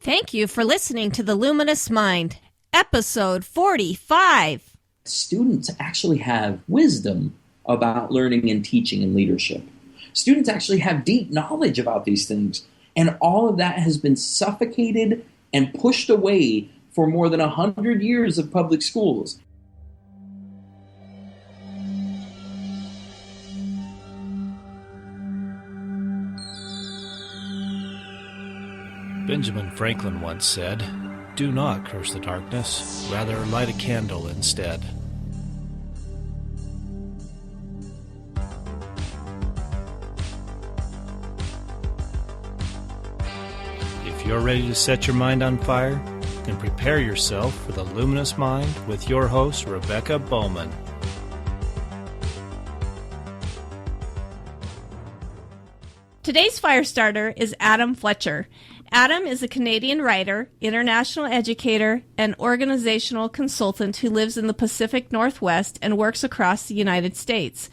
Thank you for listening to The Luminous Mind, episode 45. Students actually have wisdom about learning and teaching and leadership. Students actually have deep knowledge about these things. And all of that has been suffocated and pushed away for more than 100 years of public schools. Benjamin Franklin once said, "Do not curse the darkness, rather light a candle instead." If you're ready to set your mind on fire, then prepare yourself for the Luminous Mind with your host, Rebecca Bowman. Today's fire starter is Adam Fletcher. Adam is a Canadian writer, international educator, and organizational consultant who lives in the Pacific Northwest and works across the United States.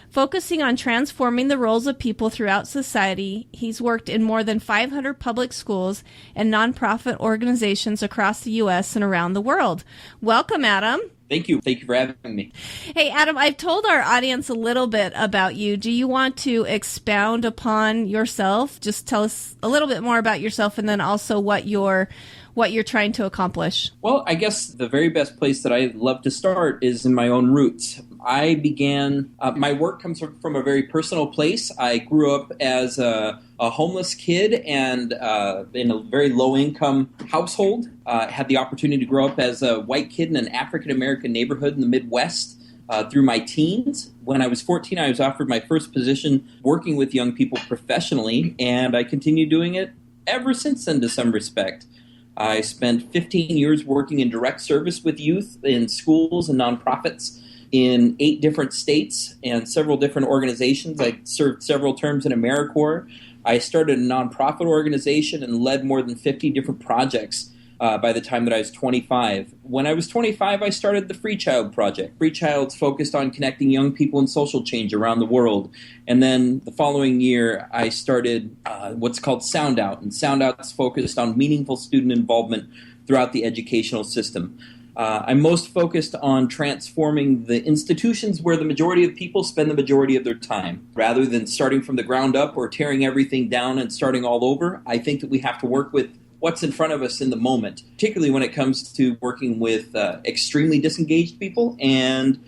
Focusing on transforming the roles of people throughout society, he's worked in more than 500 public schools and nonprofit organizations across the U.S. and around the world. Welcome, Adam. Thank you. Thank you for having me. Hey, Adam, I've told our audience a little bit about you. Do you want to expound upon yourself? Just tell us a little bit more about yourself and then also what you're trying to accomplish. Well, I guess the very best place that I love to start is in my own roots. I began, my work comes from a very personal place. I grew up as a homeless kid and in a very low-income household. Had the opportunity to grow up as a white kid in an African-American neighborhood in the Midwest through my teens. When I was 14, I was offered my first position working with young people professionally, and I continued doing it ever since then to some respect. I spent 15 years working in direct service with youth in schools and nonprofits in 8 different states and several different organizations. I served several terms in AmeriCorps. I started a nonprofit organization and led more than 50 different projects by the time that I was 25. When I was 25, I started the Freechild Project. Freechild's focused on connecting young people in social change around the world. And then the following year, I started what's called Sound Out. And Sound Out's focused on meaningful student involvement throughout the educational system. I'm most focused on transforming the institutions where the majority of people spend the majority of their time. Rather than starting from the ground up or tearing everything down and starting all over, I think that we have to work with what's in front of us in the moment, particularly when it comes to working with extremely disengaged people and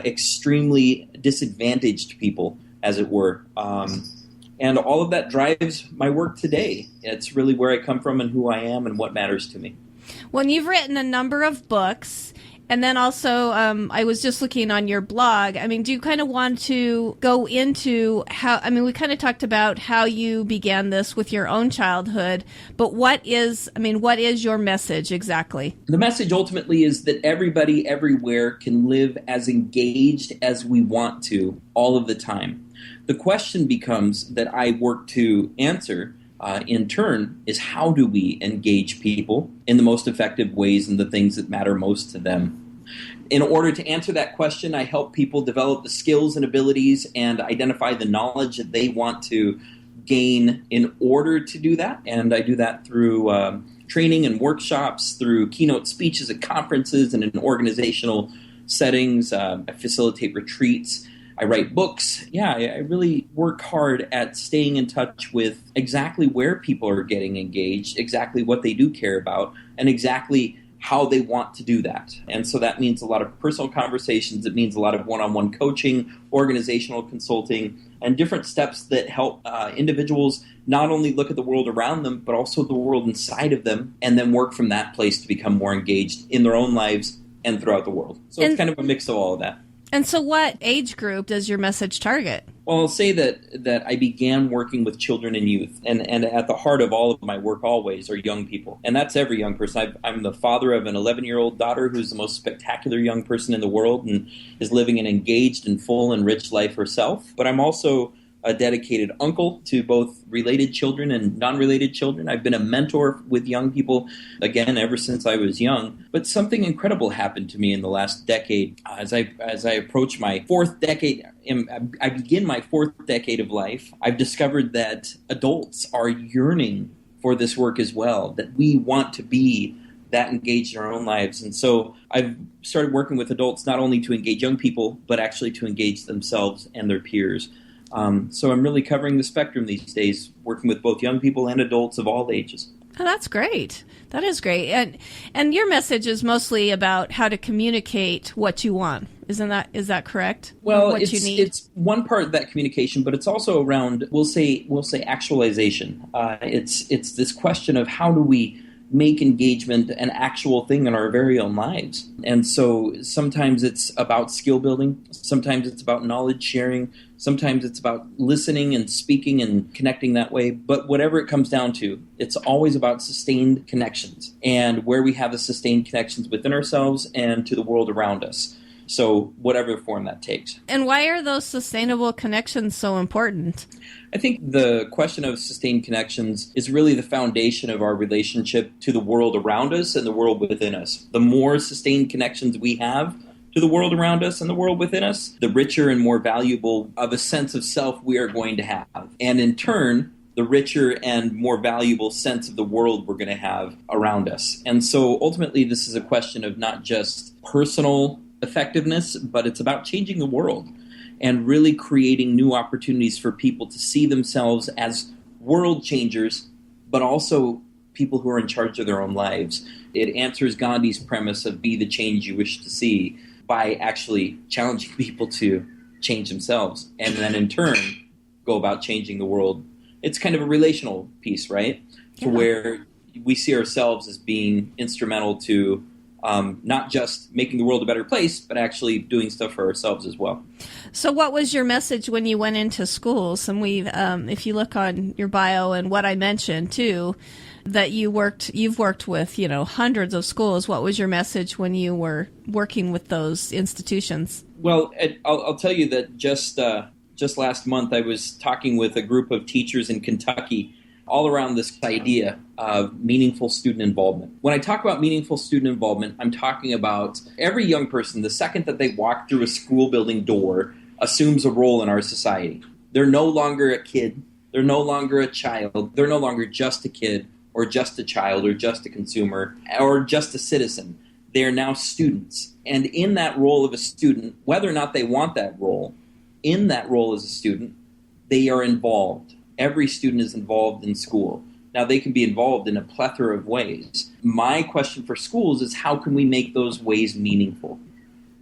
extremely disadvantaged people, as it were. And all of that drives my work today. It's really where I come from and who I am and what matters to me. Well, you've written a number of books, and then also I was just looking on your blog. I mean, do you kind of want to go into how, I mean, we kind of talked about how you began this with your own childhood, but what is your message exactly? The message ultimately is that everybody everywhere can live as engaged as we want to all of the time. The question becomes that I work to answer in turn is how do we engage people in the most effective ways and the things that matter most to them? In order to answer that question, I help people develop the skills and abilities and identify the knowledge that they want to gain in order to do that. And I do that through training and workshops, through keynote speeches at conferences and in organizational settings. I facilitate retreats. I write books. Yeah, I really work hard at staying in touch with exactly where people are getting engaged, exactly what they do care about, and exactly how they want to do that. And so that means a lot of personal conversations. It means a lot of one-on-one coaching, organizational consulting, and different steps that help individuals not only look at the world around them, but also the world inside of them, and then work from that place to become more engaged in their own lives and throughout the world. So it's kind of a mix of all of that. And so what age group does your message target? Well, I'll say that I began working with children and youth, and at the heart of all of my work always are young people. And that's every young person. I'm the father of an 11-year-old daughter who's the most spectacular young person in the world and is living an engaged and full and rich life herself. But I'm also a dedicated uncle to both related children and non-related children. I've been a mentor with young people, again, ever since I was young. But something incredible happened to me in the last decade. As I approach my fourth decade, I begin my fourth decade of life, I've discovered that adults are yearning for this work as well, that we want to be that engaged in our own lives. And so I've started working with adults not only to engage young people, but actually to engage themselves and their peers. So I'm really covering the spectrum these days, working with both young people and adults of all ages. Oh, that's great. That is great. And your message is mostly about how to communicate what you want. Is that correct? Well, what you need? It's one part of that communication, but it's also around we'll say actualization. It's this question of how do we make engagement an actual thing in our very own lives. And so sometimes it's about skill building, sometimes it's about knowledge sharing, sometimes it's about listening and speaking and connecting that way. But whatever it comes down to, it's always about sustained connections and where we have the sustained connections within ourselves and to the world around us. So whatever form that takes. And why are those sustainable connections so important? I think the question of sustained connections is really the foundation of our relationship to the world around us and the world within us. The more sustained connections we have to the world around us and the world within us, the richer and more valuable of a sense of self we are going to have. And in turn, the richer and more valuable sense of the world we're going to have around us. And so ultimately, this is a question of not just personal effectiveness, but it's about changing the world and really creating new opportunities for people to see themselves as world changers, but also people who are in charge of their own lives. It answers Gandhi's premise of be the change you wish to see by actually challenging people to change themselves and then in turn go about changing the world. It's kind of a relational piece, right? To where we see ourselves as being instrumental to not just making the world a better place, but actually doing stuff for ourselves as well. So what was your message when you went into schools? And if you look on your bio and what I mentioned too, that you've worked with, hundreds of schools. What was your message when you were working with those institutions? Well, I'll tell you that just last month I was talking with a group of teachers in Kentucky all around this idea of meaningful student involvement. When I talk about meaningful student involvement, I'm talking about every young person, the second that they walk through a school building door, assumes a role in our society. They're no longer a kid. They're no longer a child. They're no longer just a kid or just a child or just a consumer or just a citizen. They are now students. And in that role of a student, whether or not they want that role, in that role as a student, they are involved. Every student is involved in school. Now, they can be involved in a plethora of ways. My question for schools is how can we make those ways meaningful?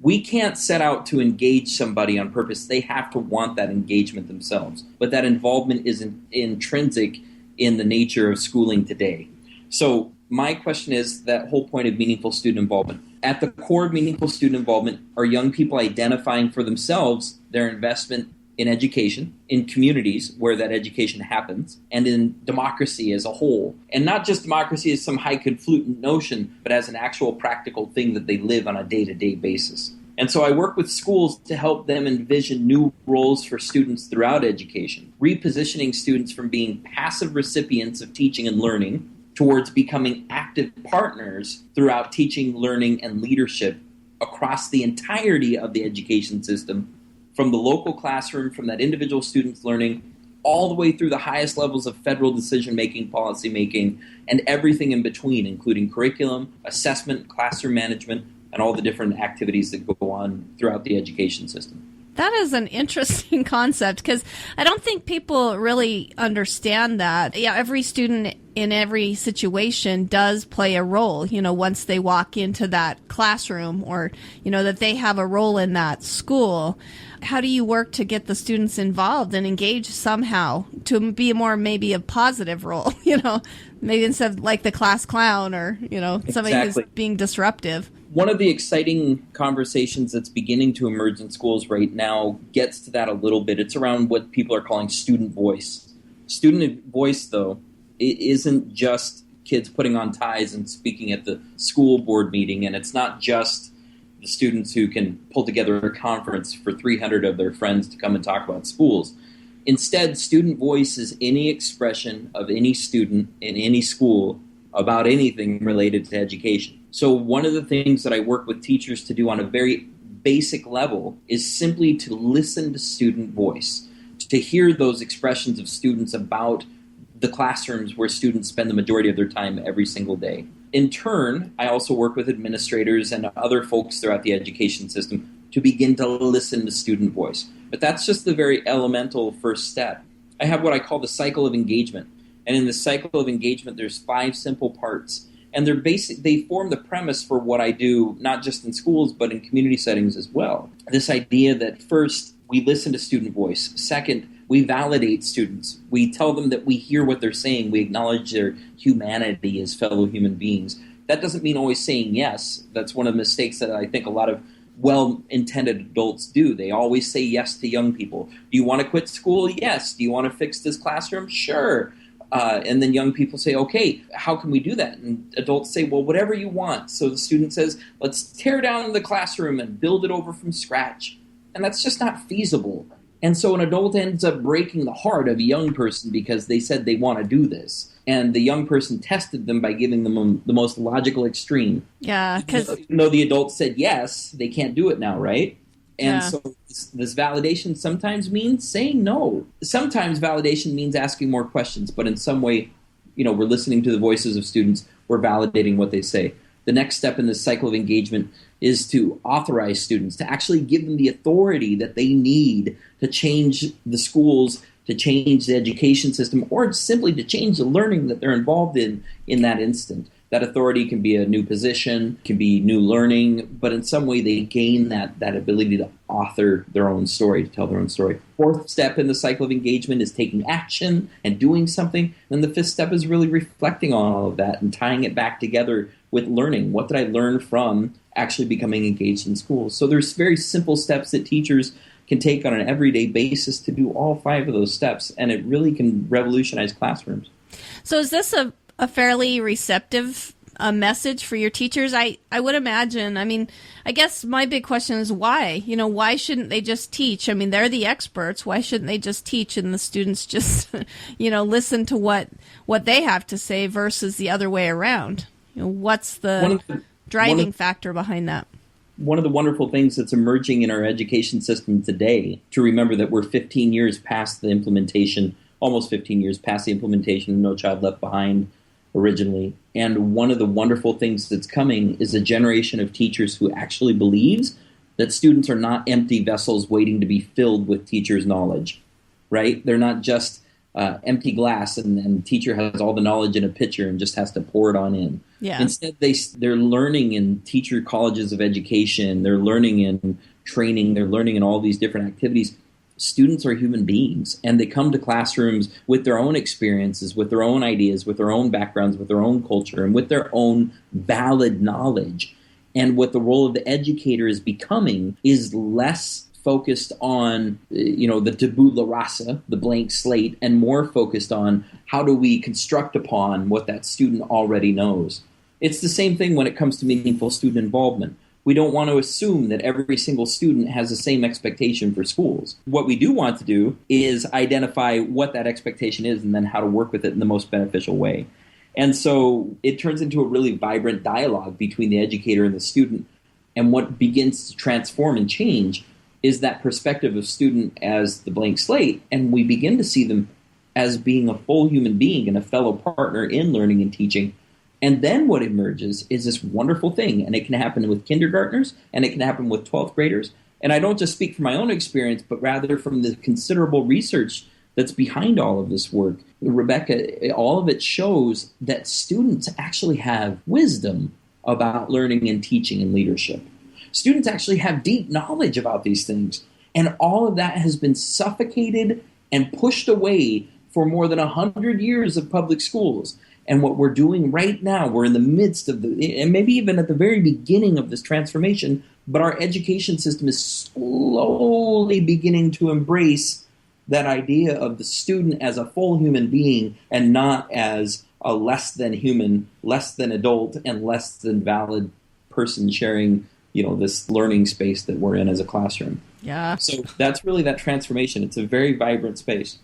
We can't set out to engage somebody on purpose. They have to want that engagement themselves. But that involvement is intrinsic in the nature of schooling today. So my question is that whole point of meaningful student involvement. At the core of meaningful student involvement are young people identifying for themselves their investment in education, in communities where that education happens, and in democracy as a whole. And not just democracy as some highfalutin notion, but as an actual practical thing that they live on a day-to-day basis. And so I work with schools to help them envision new roles for students throughout education, repositioning students from being passive recipients of teaching and learning towards becoming active partners throughout teaching, learning, and leadership across the entirety of the education system, from the local classroom, from that individual student's learning, all the way through the highest levels of federal decision-making, policy-making, and everything in between, including curriculum, assessment, classroom management, and all the different activities that go on throughout the education system. That is an interesting concept because I don't think people really understand that. Yeah, every student in every situation does play a role, once they walk into that classroom or, that they have a role in that school. How do you work to get the students involved and engaged somehow to be maybe a positive role, maybe instead of like the class clown or, somebody who's being disruptive? One of the exciting conversations that's beginning to emerge in schools right now gets to that a little bit. It's around what people are calling student voice. Student voice, though, it isn't just kids putting on ties and speaking at the school board meeting, and it's not just the students who can pull together a conference for 300 of their friends to come and talk about schools. Instead, student voice is any expression of any student in any school about anything related to education. So one of the things that I work with teachers to do on a very basic level is simply to listen to student voice, to hear those expressions of students about the classrooms where students spend the majority of their time every single day. In turn, I also work with administrators and other folks throughout the education system to begin to listen to student voice. But that's just the very elemental first step. I have what I call the cycle of engagement. And in the cycle of engagement, there's 5 simple parts. And they form the premise for what I do, not just in schools, but in community settings as well. This idea that first, we listen to student voice. Second, we validate students. We tell them that we hear what they're saying. We acknowledge their humanity as fellow human beings. That doesn't mean always saying yes. That's one of the mistakes that I think a lot of well-intended adults do. They always say yes to young people. Do you want to quit school? Yes. Do you want to fix this classroom? Sure. And then young people say, okay, how can we do that? And adults say, well, whatever you want. So the student says, let's tear down the classroom and build it over from scratch. And that's just not feasible. And so an adult ends up breaking the heart of a young person because they said they want to do this. And the young person tested them by giving them the most logical extreme. Yeah, because even though the adult said yes, they can't do it now, right? And Yeah. so this validation sometimes means saying no. Sometimes validation means asking more questions, but in some way, we're listening to the voices of students, we're validating what they say. The next step in this cycle of engagement is to authorize students, to actually give them the authority that they need to change the schools, to change the education system, or simply to change the learning that they're involved in that instant. That authority can be a new position, can be new learning, but in some way they gain that ability to author their own story, to tell their own story. Fourth step in the cycle of engagement is taking action and doing something. And the fifth step is really reflecting on all of that and tying it back together with learning. What did I learn from actually becoming engaged in school? So there's very simple steps that teachers can take on an everyday basis to do all 5 of those steps, and it really can revolutionize classrooms. So is this a fairly receptive message for your teachers? I would imagine. I mean, I guess my big question is why? Why shouldn't they just teach? I mean, they're the experts. Why shouldn't they just teach and the students just, listen to what they have to say versus the other way around? What's the driving factor behind that? One of the wonderful things that's emerging in our education system today, to remember that we're 15 years past the implementation, almost 15 years past the implementation of No Child Left Behind originally. And one of the wonderful things that's coming is a generation of teachers who actually believes that students are not empty vessels waiting to be filled with teachers' knowledge, right? They're not just empty glass and the teacher has all the knowledge in a pitcher and just has to pour it on in. Yeah. Instead, they're learning in teacher colleges of education, they're learning in training, they're learning in all these different activities. Students are human beings, and they come to classrooms with their own experiences, with their own ideas, with their own backgrounds, with their own culture, and with their own valid knowledge. And what the role of the educator is becoming is less focused on, the tabula rasa, the blank slate, and more focused on how do we construct upon what that student already knows. It's the same thing when it comes to meaningful student involvement. We don't want to assume that every single student has the same expectation for schools. What we do want to do is identify what that expectation is and then how to work with it in the most beneficial way. And so it turns into a really vibrant dialogue between the educator and the student. And what begins to transform and change is that perspective of student as the blank slate, and we begin to see them as being a full human being and a fellow partner in learning and teaching. And then what emerges is this wonderful thing, and it can happen with kindergartners, and it can happen with 12th graders. And I don't just speak from my own experience, but rather from the considerable research that's behind all of this work. Rebecca, all of it shows that students actually have wisdom about learning and teaching and leadership. Students actually have deep knowledge about these things. And all of that has been suffocated and pushed away for more than 100 years of public schools. And what we're doing right now, we're in the midst of and maybe even at the very beginning of this transformation, but our education system is slowly beginning to embrace that idea of the student as a full human being and not as a less than human, less than adult, and less than valid person sharing, this learning space that we're in as a classroom. Yeah. So that's really that transformation. It's a very vibrant space.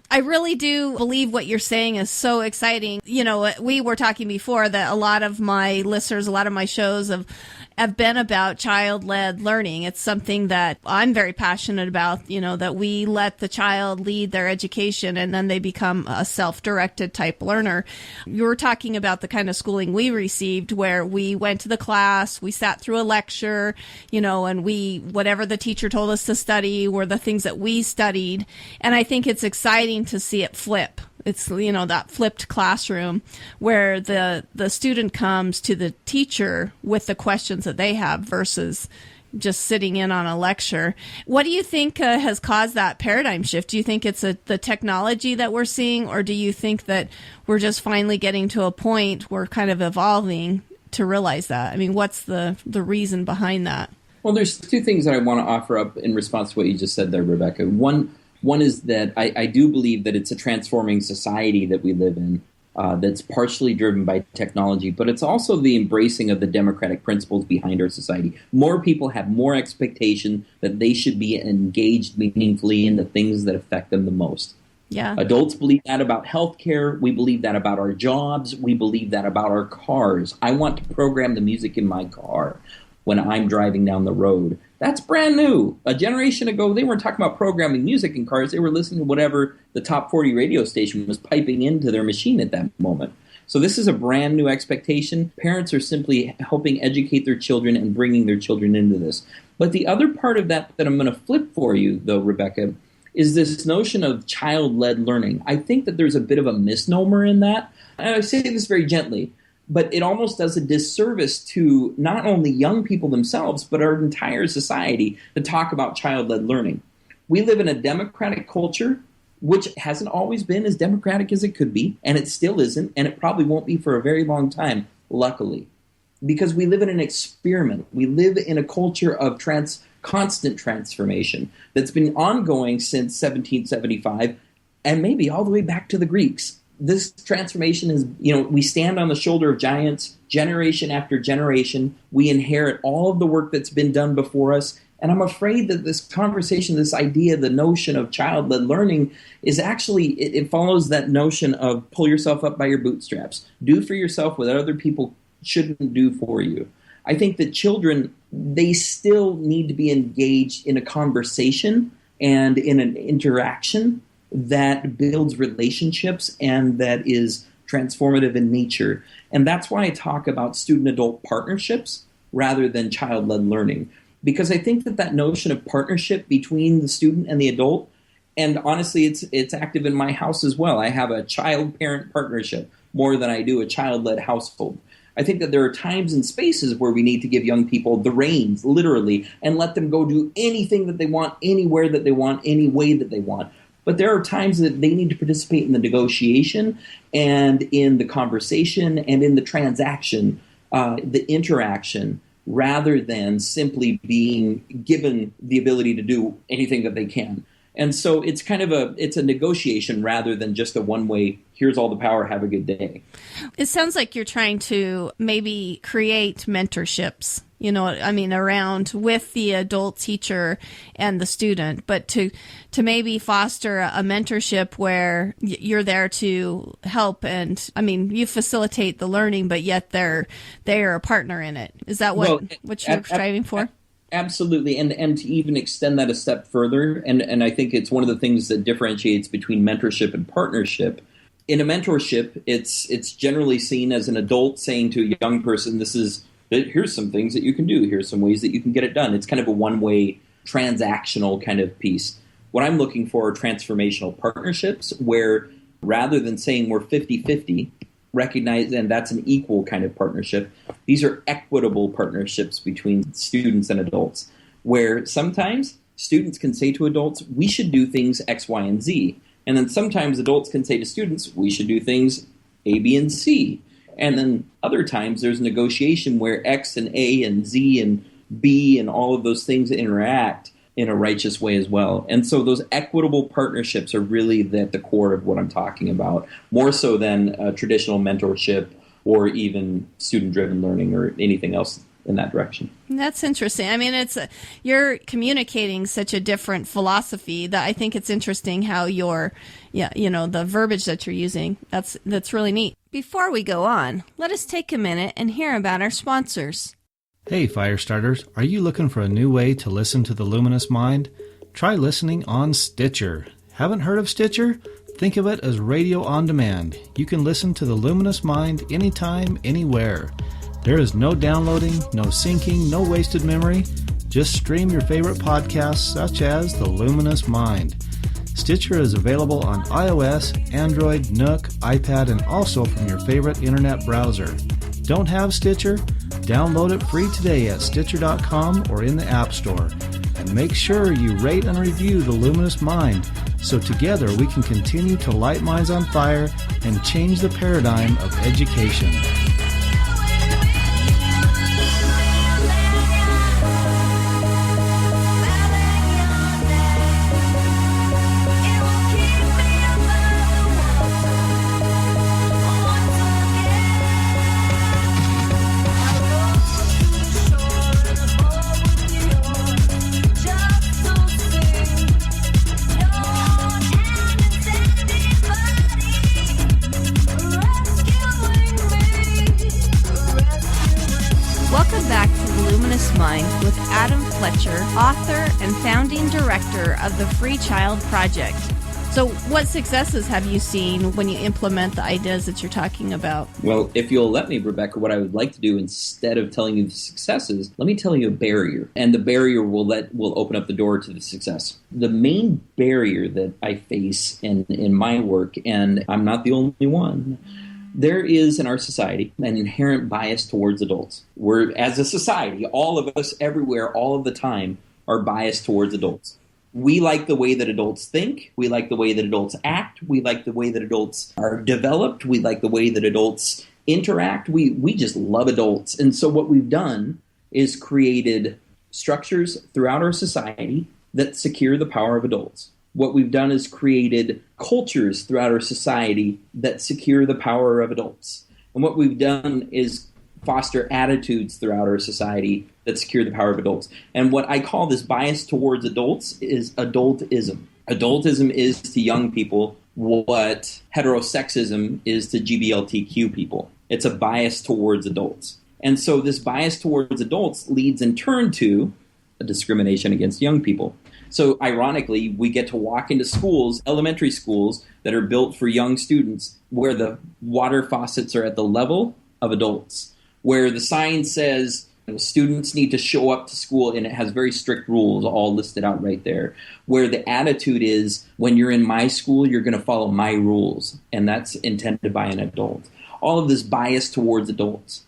I really do believe what you're saying is so exciting. You know, we were talking before that a lot of my listeners, a lot of my shows have been about child-led learning. It's something that I'm very passionate about, you know, that we let the child lead their education and then they become a self-directed type learner. You were talking about the kind of schooling we received where we went to the class, we sat through a lecture, you know, and whatever the teacher told us to study were the things that we studied. And I think it's exciting to see it flip. It's, you know, that flipped classroom where the student comes to the teacher with the questions that they have versus just sitting in on a lecture. What do you think has caused that paradigm shift? Do you think it's the technology that we're seeing, or do you think that we're just finally getting to a point we're kind of evolving to realize that? I mean, what's the reason behind that? Well, there's two things that I want to offer up in response to what you just said there, Rebecca. One is that I do believe that it's a transforming society that we live in that's partially driven by technology, but it's also the embracing of the democratic principles behind our society. More people have more expectation that they should be engaged meaningfully in the things that affect them the most. Yeah. Adults believe that about healthcare. We believe that about our jobs. We believe that about our cars. I want to program the music in my car when I'm driving down the road. That's brand new. A generation ago, they weren't talking about programming music in cars. They were listening to whatever the top 40 radio station was piping into their machine at that moment. So this is a brand new expectation. Parents are simply helping educate their children and bringing their children into this. But the other part of that I'm going to flip for you, though, Rebecca, is this notion of child-led learning. I think that there's a bit of a misnomer in that. And I say this very gently, but it almost does a disservice to not only young people themselves, but our entire society to talk about child-led learning. We live in a democratic culture, which hasn't always been as democratic as it could be, and it still isn't, and it probably won't be for a very long time, luckily. Because we live in an experiment. We live in a culture of constant transformation that's been ongoing since 1775, and maybe all the way back to the Greeks. This transformation is, we stand on the shoulder of giants generation after generation. We inherit all of the work that's been done before us. And I'm afraid that this conversation, this idea, the notion of child-led learning is actually, it follows that notion of pull yourself up by your bootstraps. Do for yourself what other people shouldn't do for you. I think that children, they still need to be engaged in a conversation and in an interaction that builds relationships and that is transformative in nature. And that's why I talk about student-adult partnerships rather than child-led learning. Because I think that notion of partnership between the student and the adult, and honestly, it's active in my house as well. I have a child-parent partnership more than I do a child-led household. I think that there are times and spaces where we need to give young people the reins, literally, and let them go do anything that they want, anywhere that they want, any way that they want. But there are times that they need to participate in the negotiation and in the conversation and in the transaction, the interaction, rather than simply being given the ability to do anything that they can. And so it's kind of it's a negotiation rather than just a one-way, here's all the power, have a good day. It sounds like you're trying to maybe create mentorships, around with the adult teacher and the student, but to maybe foster a mentorship where you're there to help and, you facilitate the learning, but yet they're a partner in it. Is that what you're striving for? Absolutely, and to even extend that a step further, and I think it's one of the things that differentiates between mentorship and partnership. In a mentorship, it's generally seen as an adult saying to a young person, here's some things that you can do, here's some ways that you can get it done. It's kind of a one-way transactional kind of piece. What I'm looking for are transformational partnerships where rather than saying we're 50-50, recognize, and that's an equal kind of partnership. These are equitable partnerships between students and adults, where sometimes students can say to adults, we should do things X, Y, and Z. And then sometimes adults can say to students, we should do things A, B, and C. And then other times there's negotiation where X and A and Z and B and all of those things interact in a righteous way as well. And so those equitable partnerships are really at the core of what I'm talking about, more so than traditional mentorship or even student-driven learning or anything else in that direction. That's interesting. I mean, you're communicating such a different philosophy that I think it's interesting how the verbiage that you're using. That's really neat. Before we go on, let us take a minute and hear about our sponsors. Hey, Firestarters, are you looking for a new way to listen to the Luminous Mind? Try listening on Stitcher. Haven't heard of Stitcher? Think of it as radio on demand. You can listen to the Luminous Mind anytime, anywhere. There is no downloading, no syncing, no wasted memory. Just stream your favorite podcasts such as the Luminous Mind. Stitcher is available on iOS, Android, Nook, iPad, and also from your favorite internet browser. Don't have Stitcher? Download it free today at Stitcher.com or in the App Store. And make sure you rate and review the Luminous Mind so together we can continue to light minds on fire and change the paradigm of education. With Adam Fletcher, author and founding director of the Freechild Project. So what successes have you seen when you implement the ideas that you're talking about? Well, if you'll let me, Rebecca, what I would like to do instead of telling you the successes, let me tell you a barrier. And the barrier will open up the door to the success. The main barrier that I face in my work, and I'm not the only one, there is in our society an inherent bias towards adults. We're, as a society, all of us everywhere, all of the time, are biased towards adults. We like the way that adults think. We like the way that adults act. We like the way that adults are developed. We like the way that adults interact. We just love adults. And so what we've done is created structures throughout our society that secure the power of adults. What we've done is created cultures throughout our society that secure the power of adults. And what we've done is foster attitudes throughout our society that secure the power of adults. And what I call this bias towards adults is adultism. Adultism is to young people what heterosexism is to GBLTQ people. It's a bias towards adults. And so this bias towards adults leads in turn to a discrimination against young people. So ironically, we get to walk into schools, elementary schools, that are built for young students, where the water faucets are at the level of adults, where the sign says students need to show up to school, and it has very strict rules all listed out right there, where the attitude is, when you're in my school, you're going to follow my rules, and that's intended by an adult. All of this bias towards adults.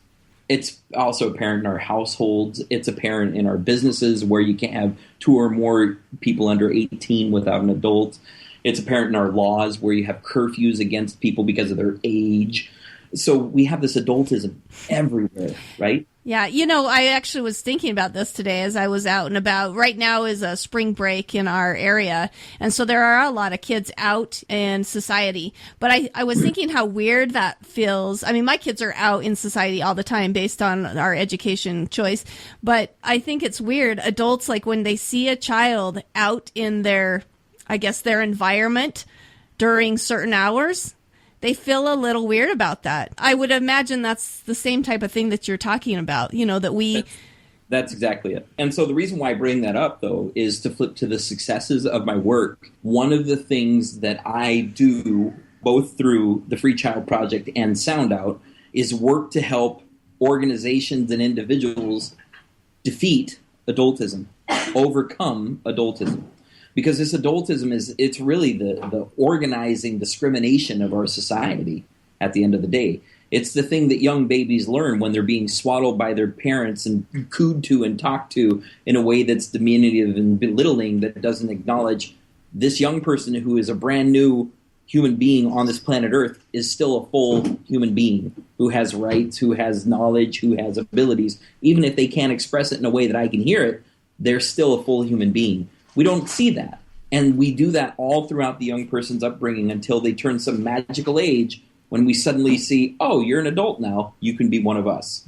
It's also apparent in our households. It's apparent in our businesses where you can't have 2 or more people under 18 without an adult. It's apparent in our laws where you have curfews against people because of their age. So we have this adultism everywhere, right? Yeah, I actually was thinking about this today as I was out and about. Right now is a spring break in our area, and so there are a lot of kids out in society. But I was thinking how weird that feels. I mean, my kids are out in society all the time based on our education choice, but I think it's weird. Adults, like when they see a child out in their environment during certain hours, they feel a little weird about that. I would imagine that's the same type of thing that you're talking about, that we... That's exactly it. And so the reason why I bring that up, though, is to flip to the successes of my work. One of the things that I do, both through the Freechild Project and Sound Out, is work to help organizations and individuals defeat adultism, overcome adultism. Because this adultism it's really the organizing discrimination of our society at the end of the day. It's the thing that young babies learn when they're being swaddled by their parents and cooed to and talked to in a way that's diminutive and belittling, that doesn't acknowledge this young person who is a brand new human being on this planet Earth is still a full human being who has rights, who has knowledge, who has abilities. Even if they can't express it in a way that I can hear it, they're still a full human being. We don't see that. And we do that all throughout the young person's upbringing until they turn some magical age when we suddenly see, oh, you're an adult now. You can be one of us.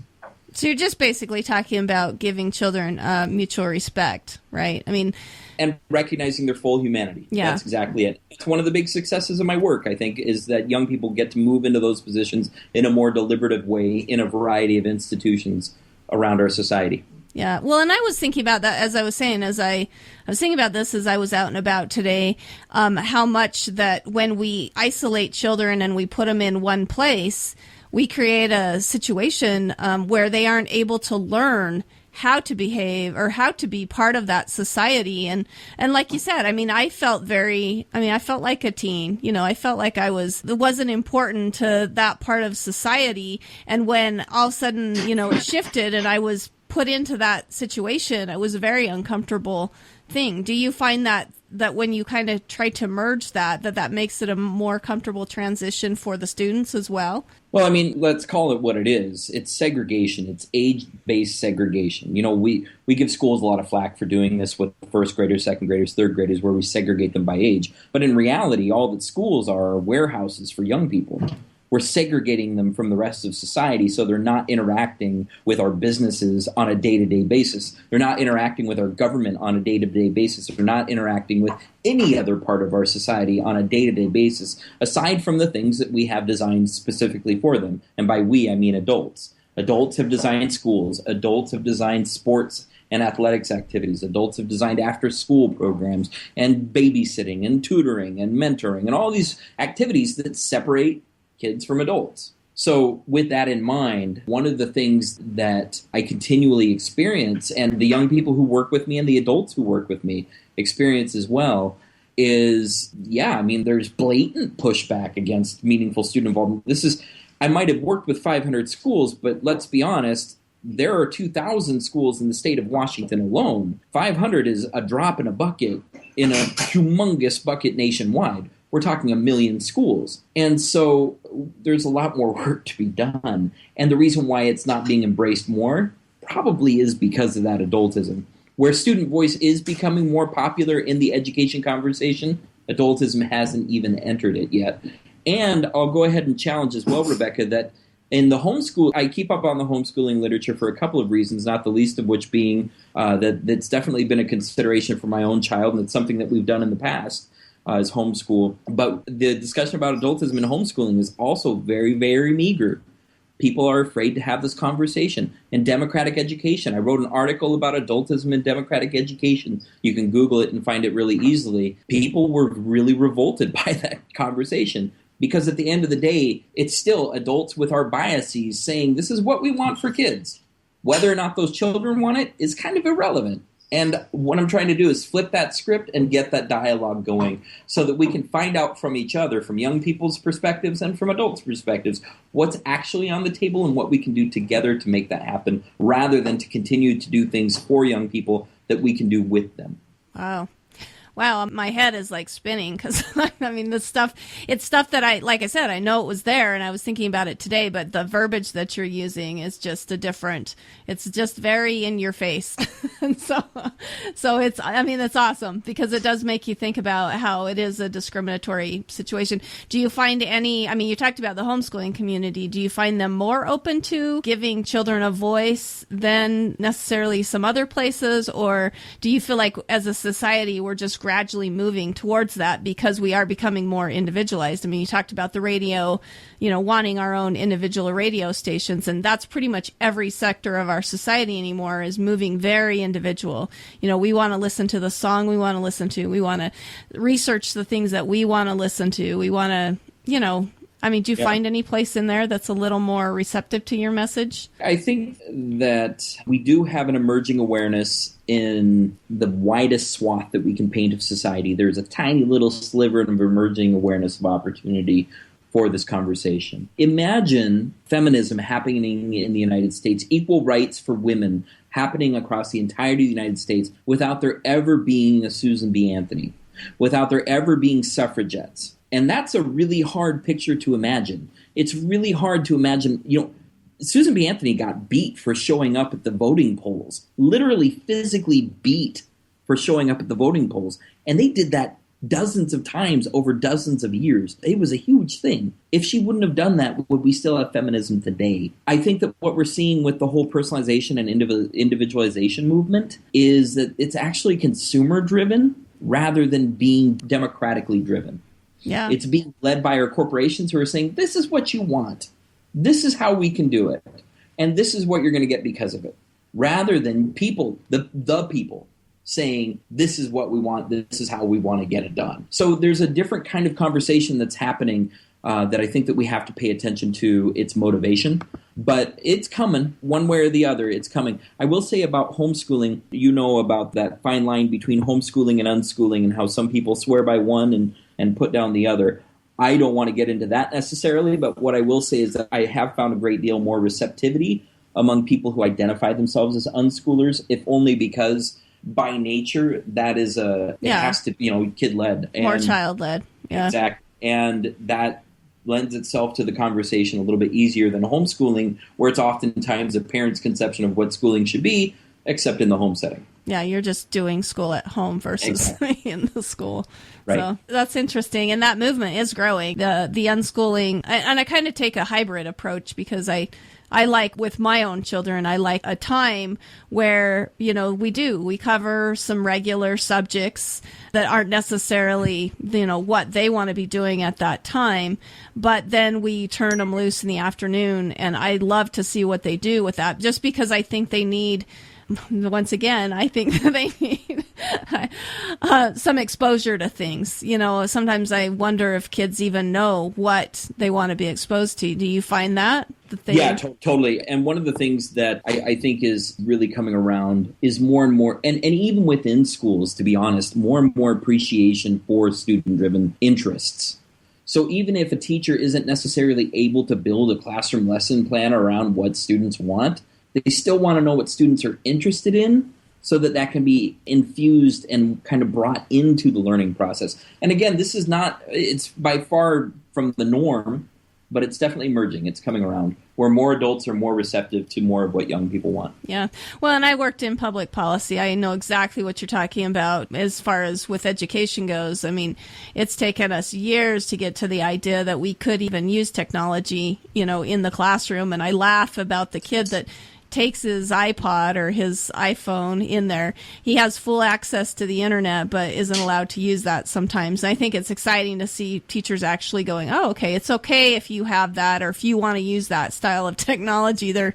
So you're just basically talking about giving children mutual respect, right? I mean, and recognizing their full humanity. Yeah. That's exactly it. It's one of the big successes of my work, I think, is that young people get to move into those positions in a more deliberative way in a variety of institutions around our society. Yeah. Well, and I was thinking about that, as I was saying, I was thinking about this as I was out and about today, how much that when we isolate children and we put them in one place, we create a situation where they aren't able to learn how to behave or how to be part of that society. And like you said, I felt like a teen, I felt like it wasn't important to that part of society. And when all of a sudden, it shifted and I was put into that situation, it was a very uncomfortable thing. Do you find that when you kind of try to merge that makes it a more comfortable transition for the students as well? Well, let's call it what it is. It's segregation. It's age-based segregation. We give schools a lot of flack for doing this with first graders, second graders, third graders, where we segregate them by age. But in reality, all that schools are warehouses for young people. We're segregating them from the rest of society so they're not interacting with our businesses on a day-to-day basis. They're not interacting with our government on a day-to-day basis. They're not interacting with any other part of our society on a day-to-day basis, aside from the things that we have designed specifically for them. And by we, I mean adults. Adults have designed schools. Adults have designed sports and athletics activities. Adults have designed after-school programs and babysitting and tutoring and mentoring and all these activities that separate kids from adults. So with that in mind, one of the things that I continually experience, and the young people who work with me and the adults who work with me experience as well, is, there's blatant pushback against meaningful student involvement. I might have worked with 500 schools, but let's be honest, there are 2,000 schools in the state of Washington alone. 500 is a drop in a bucket in a humongous bucket nationwide. We're talking 1 million schools. And so there's a lot more work to be done. And the reason why it's not being embraced more probably is because of that adultism. Where student voice is becoming more popular in the education conversation, adultism hasn't even entered it yet. And I'll go ahead and challenge as well, Rebecca, that in the homeschool, I keep up on the homeschooling literature for a couple of reasons, not the least of which being that's definitely been a consideration for my own child, and it's something that we've done in the past. As homeschool. But the discussion about adultism and homeschooling is also very, very meager. People are afraid to have this conversation. In democratic education, I wrote an article about adultism in democratic education. You can Google it and find it really easily. People were really revolted by that conversation because at the end of the day, it's still adults with our biases saying this is what we want for kids. Whether or not those children want it is kind of irrelevant. And what I'm trying to do is flip that script and get that dialogue going so that we can find out from each other, from young people's perspectives and from adults' perspectives, what's actually on the table and what we can do together to make that happen, rather than to continue to do things for young people that we can do with them. Wow, my head is like spinning because it's stuff that like I said, I know it was there and I was thinking about it today, but the verbiage that you're using is just it's just very in your face. And so it's awesome because it does make you think about how it is a discriminatory situation. Do you find you talked about the homeschooling community. Do you find them more open to giving children a voice than necessarily some other places? Or do you feel like as a society, we're just gradually moving towards that because we are becoming more individualized? You talked about the radio, wanting our own individual radio stations, and that's pretty much every sector of our society anymore is moving very individual. We want to listen to the song we want to listen to. We want to research the things that we want to listen to. We want to, do you find any place in there that's a little more receptive to your message? I think that we do have an emerging awareness in the widest swath that we can paint of society. There's a tiny little sliver of emerging awareness of opportunity for this conversation. Imagine feminism happening in the United States, equal rights for women happening across the entirety of the United States without there ever being a Susan B. Anthony, without there ever being suffragettes. And that's a really hard picture to imagine. It's really hard to imagine, Susan B. Anthony got beat for showing up at the voting polls, literally physically beat for showing up at the voting polls. And they did that dozens of times over dozens of years. It was a huge thing. If she wouldn't have done that, would we still have feminism today? I think that what we're seeing with the whole personalization and individualization movement is that it's actually consumer-driven rather than being democratically driven. Yeah. It's being led by our corporations who are saying, this is what you want. This is how we can do it. And this is what you're going to get because of it. Rather than people, the people, saying, this is what we want, this is how we want to get it done. So there's a different kind of conversation that's happening that I think that we have to pay attention to its motivation. But it's coming, one way or the other, it's coming. I will say about homeschooling, you know about that fine line between homeschooling and unschooling and how some people swear by one and put down the other. I don't want to get into that necessarily, but what I will say is that I have found a great deal more receptivity among people who identify themselves as unschoolers, if only because by nature that is it has to be, kid-led. More child-led. Yeah. Exactly. And that lends itself to the conversation a little bit easier than homeschooling, where it's oftentimes a parent's conception of what schooling should be, except in the home setting. Yeah, you're just doing school at home versus in the school. Right. So that's interesting. And that movement is growing, the unschooling. And I kind of take a hybrid approach because I like, with my own children, I like a time where, we cover some regular subjects that aren't necessarily, what they want to be doing at that time. But then we turn them loose in the afternoon. And I love to see what they do with that, just because I think they need, once again, I think that they need some exposure to things. Sometimes I wonder if kids even know what they want to be exposed to. Do you find that? Yeah, totally. And one of the things that I think is really coming around is more and more, and even within schools, to be honest, more and more appreciation for student-driven interests. So even if a teacher isn't necessarily able to build a classroom lesson plan around what students want, they still want to know what students are interested in so that can be infused and kind of brought into the learning process. And again, it's by far from the norm, but it's definitely emerging. It's coming around where more adults are more receptive to more of what young people want. Yeah. Well, and I worked in public policy. I know exactly what you're talking about as far as with education goes. I mean, it's taken us years to get to the idea that we could even use technology, in the classroom. And I laugh about the kid that takes his iPod or his iPhone in there. He has full access to the internet, but isn't allowed to use that sometimes. And I think it's exciting to see teachers actually going, oh, okay, it's okay if you have that, or if you want to use that style of technology. They're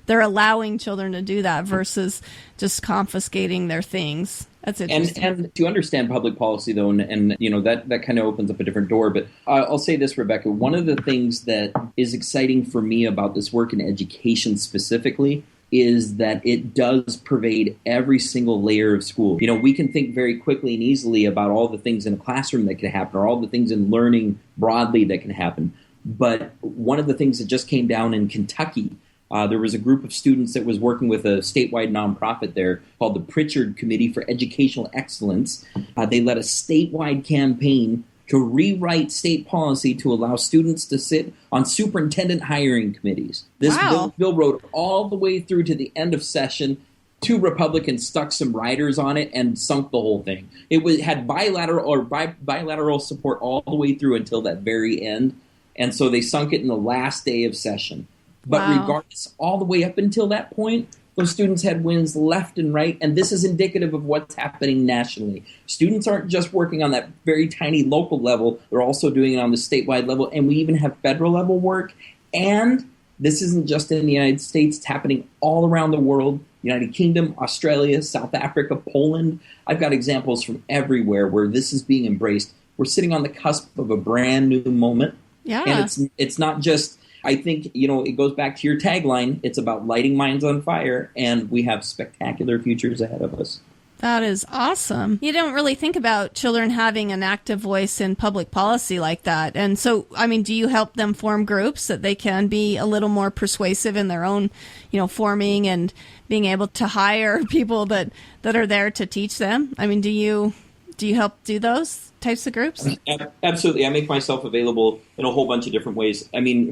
allowing children to do that versus just confiscating their things. That's interesting. And to understand public policy, though, and that kind of opens up a different door. But I'll say this, Rebecca, one of the things that is exciting for me about this work in education specifically is that it does pervade every single layer of school. We can think very quickly and easily about all the things in a classroom that can happen, or all the things in learning broadly that can happen. But one of the things that just came down in Kentucky, there was a group of students that was working with a statewide nonprofit there called the Pritchard Committee for Educational Excellence. They led a statewide campaign to rewrite state policy to allow students to sit on superintendent hiring committees. This bill rode all the way through to the end of session. 2 Republicans stuck some riders on it and sunk the whole thing. It had bilateral support all the way through until that very end. And so they sunk it in the last day of session. But regardless, all the way up until that point, those students had wins left and right, and this is indicative of what's happening nationally. Students aren't just working on that very tiny local level, they're also doing it on the statewide level, and we even have federal level work. And this isn't just in the United States, it's happening all around the world. United Kingdom, Australia, South Africa, Poland. I've got examples from everywhere where this is being embraced. We're sitting on the cusp of a brand new moment. Yeah. And it's not just, I think, it goes back to your tagline. It's about lighting minds on fire, and we have spectacular futures ahead of us. That is awesome. You don't really think about children having an active voice in public policy like that. And so, do you help them form groups that they can be a little more persuasive in their own, forming and being able to hire people that are there to teach them? Do you help do those types of groups? Absolutely. I make myself available in a whole bunch of different ways.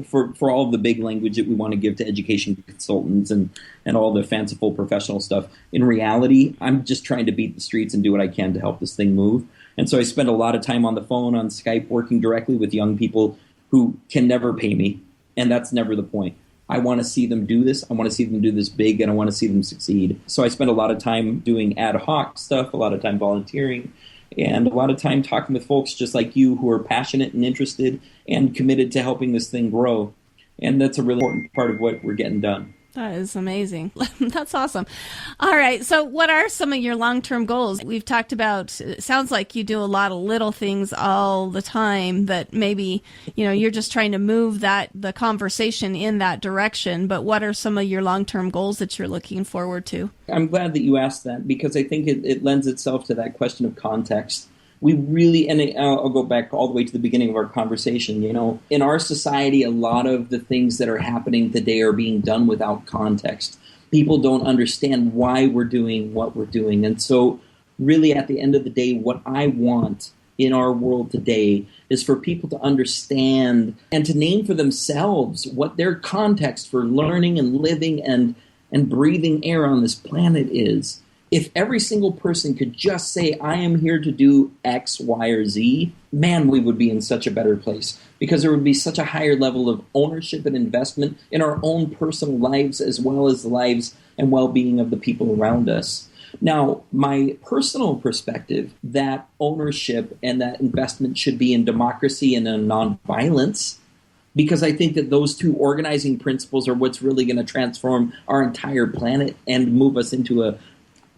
For all of the big language that we want to give to education consultants and all the fanciful professional stuff, in reality, I'm just trying to beat the streets and do what I can to help this thing move. And so I spend a lot of time on the phone, on Skype, working directly with young people who can never pay me. And that's never the point. I want to see them do this. I want to see them do this big, and I want to see them succeed. So I spend a lot of time doing ad hoc stuff, a lot of time volunteering, and a lot of time talking with folks just like you who are passionate and interested and committed to helping this thing grow. And that's a really important part of what we're getting done. That is amazing. That's awesome. All right. So what are some of your long-term goals? We've talked about, it sounds like you do a lot of little things all the time that maybe, you're just trying to move the conversation in that direction. But what are some of your long-term goals that you're looking forward to? I'm glad that you asked that, because I think it lends itself to that question of context. We really, and I'll go back all the way to the beginning of our conversation, in our society, a lot of the things that are happening today are being done without context. People don't understand why we're doing what we're doing. And so really at the end of the day, what I want in our world today is for people to understand and to name for themselves what their context for learning and living and breathing air on this planet is. If every single person could just say, I am here to do X, Y, or Z, man, we would be in such a better place, because there would be such a higher level of ownership and investment in our own personal lives, as well as the lives and well-being of the people around us. Now, my personal perspective, that ownership and that investment should be in democracy and in nonviolence, because I think that those two organizing principles are what's really going to transform our entire planet and move us into a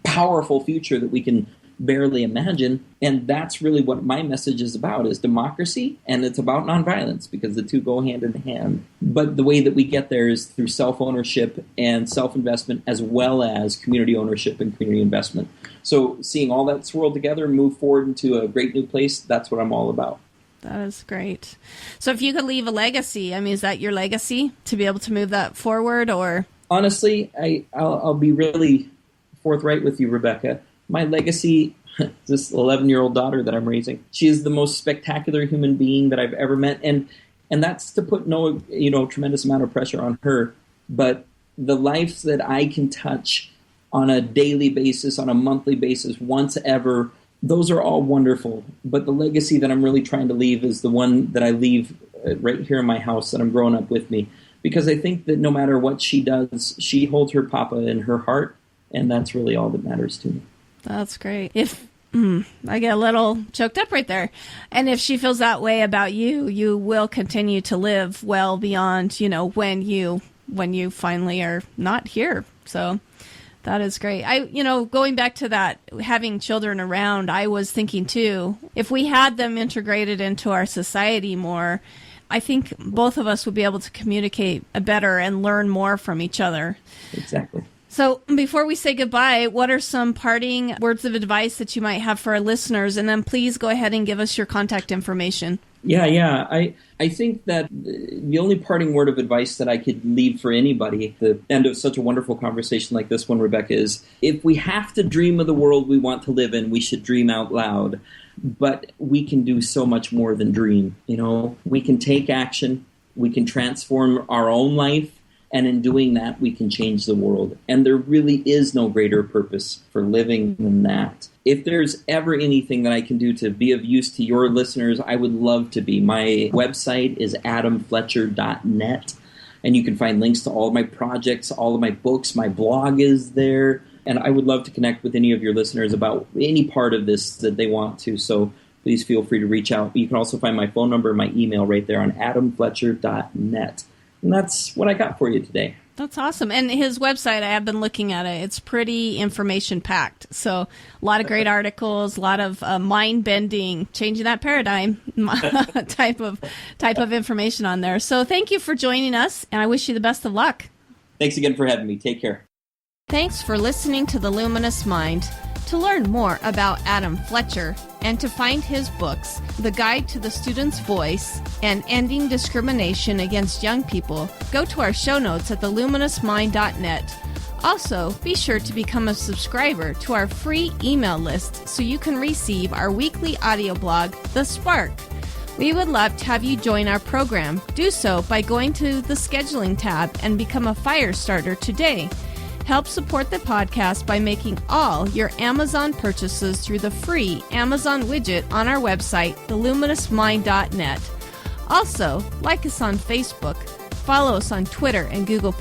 powerful future that we can barely imagine. And that's really what my message is about, is democracy, and it's about nonviolence, because the two go hand in hand. But the way that we get there is through self-ownership and self-investment, as well as community ownership and community investment. So seeing all that swirl together and move forward into a great new place, that's what I'm all about. That is great. So if you could leave a legacy, is that your legacy, to be able to move that forward? Or honestly, I'll be really forthright with you, Rebecca. My legacy is this 11-year-old daughter that I'm raising. She is the most spectacular human being that I've ever met, and that's to put no tremendous amount of pressure on her. But the life that I can touch on a daily basis, on a monthly basis, once ever, those are all wonderful. But the legacy that I'm really trying to leave is the one that I leave right here in my house that I'm growing up with me. Because I think that no matter what she does, she holds her papa in her heart. And that's really all that matters to me. That's great. I get a little choked up right there. And if she feels that way about you, you will continue to live well beyond, when you finally are not here. So that is great. Going back to that, having children around, I was thinking too, if we had them integrated into our society more, I think both of us would be able to communicate better and learn more from each other. Exactly. So before we say goodbye, what are some parting words of advice that you might have for our listeners? And then please go ahead and give us your contact information. Yeah. I think that the only parting word of advice that I could leave for anybody at the end of such a wonderful conversation like this one, Rebecca, is if we have to dream of the world we want to live in, we should dream out loud. But we can do so much more than dream. We can take action. We can transform our own life. And in doing that, we can change the world. And there really is no greater purpose for living than that. If there's ever anything that I can do to be of use to your listeners, I would love to be. My website is adamfletcher.net. And you can find links to all of my projects, all of my books. My blog is there. And I would love to connect with any of your listeners about any part of this that they want to. So please feel free to reach out. You can also find my phone number and my email right there on adamfletcher.net. And that's what I got for you today. That's awesome. And his website, I have been looking at it. It's pretty information-packed. So a lot of great articles, a lot of mind-bending, changing that paradigm type of information on there. So thank you for joining us, and I wish you the best of luck. Thanks again for having me. Take care. Thanks for listening to The Luminous Mind. To learn more about Adam Fletcher and to find his books, The Guide to the Student's Voice and Ending Discrimination Against Young People, go to our show notes at theluminousmind.net. Also, be sure to become a subscriber to our free email list so you can receive our weekly audio blog, The Spark. We would love to have you join our program. Do so by going to the scheduling tab and become a fire starter today. Help support the podcast by making all your Amazon purchases through the free Amazon widget on our website, theluminousmind.net. Also, like us on Facebook, follow us on Twitter and Google+,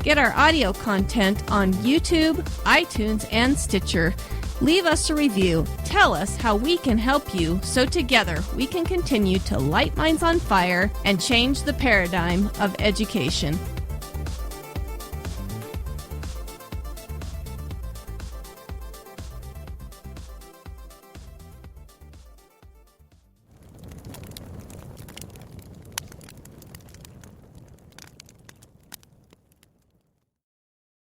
get our audio content on YouTube, iTunes, and Stitcher. Leave us a review. Tell us how we can help you so together we can continue to light minds on fire and change the paradigm of education.